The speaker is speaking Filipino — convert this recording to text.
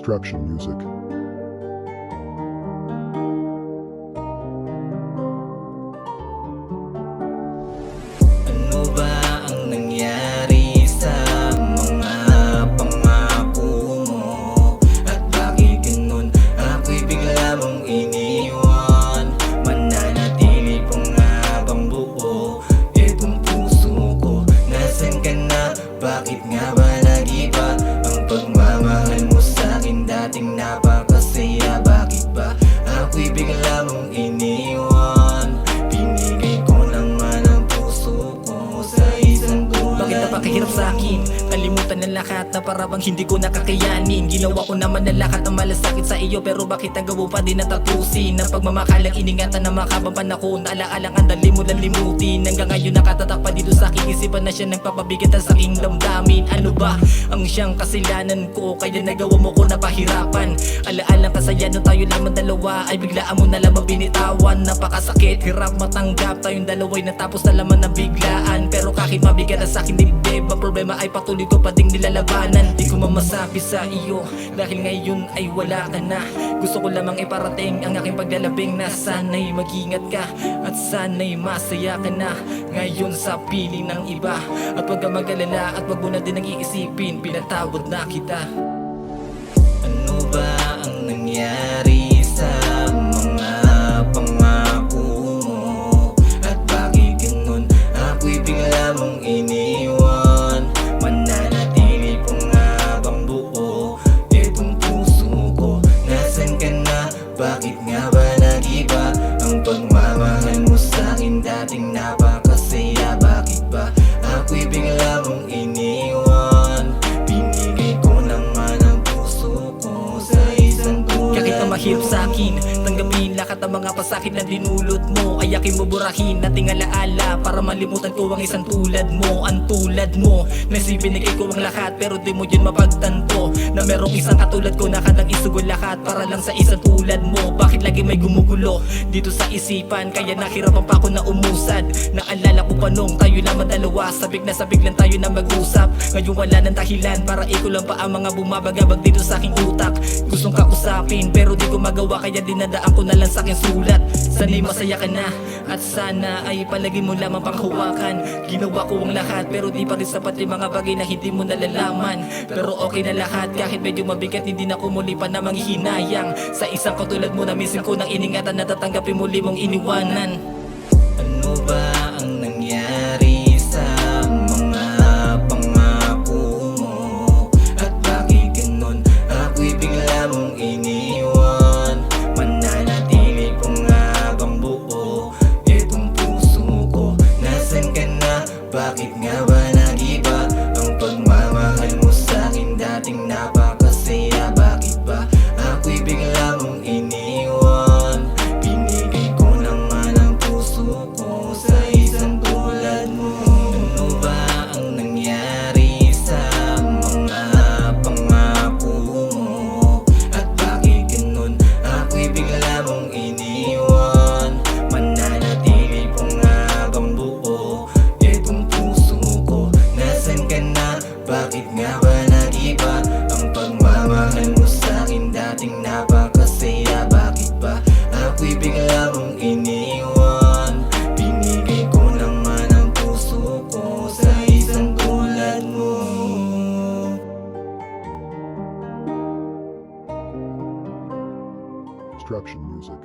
Destruction music. Ano ba ang nangyari sa mga pangako mo? At bakit ganun ako'y bigla mong iniwan? Mananatili pa nga bang buo itong puso ko? Nasaan ka na? Bakit nga ba nag-iba ang pagmamahal mo sa'kin? Dating napakasaya, bakit ba ako'y bigla mong iniwan? Binigay ko naman ang puso ko sa isang tulad. Bakit napakahirap sa'kin? Kalimutan ng lahat na parabang hindi ko nakakayanin. Ginawa ko naman ang lahat ng malasakit sa iyo, pero bakit ang gawa pa din natatusin? Ang pagmamakalang iningatan na makabang panahon, alaalang ang dali mo lang limutin. Hanggang ngayon nakatatak pa dito sa aking isipan na siya nagpapabigat sa aking damdamin. Ano ba ang siyang kasalanan ko? Kaya nagawa mo ko napahirapan. Alaalang kasaya nung tayo lamang dalawa ay biglaan mo na lamang binitawan. Napakasakit, hirap matanggap tayong dalawa'y natapos na lamang ng biglaan. Pero kahit mabigat na sa aking dibdib, ang problema ay patuloy ko pa ding nilalabanan. Di ko mamasabi sa iyo dahil ngayon ay wala ka na. Gusto ko lamang iparating ang aking paglalabing na sana'y mag-ingat ka at sana'y masaya ka na ngayon sa piling ng iba. At wag ka mag-alala at wag mo na din ang iisipin, pinatawad na kita. Ano ba ang nangyari sa mga pangako mo? At bakit ganun ako'y bigla mong iniwan? Mananatili pa nga bang buo itong puso ko? Nasaan ka na? Bakit nga ba nag-iba ang pagmamahal mo sa'kin? Dating napakasaya, bakit ba ako'y bigla mong iniwan? Binigay ko naman ang puso ko sa isang tulad. Kahit na mahirap sa'kin, tanggapin lahat ng mga pasakit na dinulot mo. Ay aking buburahin nating alaala para malimutan ko ang isang tulad mo. Ang tulad mo, nasibinigay ko ang lahat pero di mo yun mapagtanto na merong isang katulad ko na kandang isugol lahat para lang sa isang tulad mo. Bakit lagi may gumugulo dito sa isipan? Kaya nahirapan pa ako na umusad. Naalala ko pa nung tayo lamang dalawa, sabik na sabik lang tayo na mag-usap. Ngayon wala ng dahilan para ikulang pa ang mga bumabagabag dito sa aking utak. Gustong kausapin pero di ko magawa, kaya dinadaan ko na lang sa aking sulat. Sana'y masaya ka na at sana ay palagi mo lamang panghawakan. Ginawa ko ang lahat pero di pa rin sapat yung mga bagay na hindi mo nalalaman. Pero okay na lahat kahit medyo mabigat, hindi na ko muli pa na manghihinayang sa isang katulad mo na minsan ko nang iningatan na tatanggapin muli mong iniwanan. Ano ba ang nangyari sa mga pangako mo? At bakit ganun ako'y bigla mong iniwan? Mananatili pa nga bang buo itong puso ko? Nasaan ka na? Bakit nga ba nag-iba ang pagmamahal mo sa'kin? Dating napakasaya, bakit ba ako'y bigla mong iniwan? Binigay ko naman ang puso ko sa isang tulad mo. Ano ba ang nangyari sa mga pangako mo? At bakit ganun ako'y bigla mong iniwan? Mananatili pa nga bang buo itong puso ko? Nasaan ka na? Bakit nga ba nag-iba ang pagmamahal mo sa'kin? Dating napakasaya, bakit ba ako'y bigla mong iniwan? Binigay ko naman ang puso ko sa isang tulad mo. Destruction music.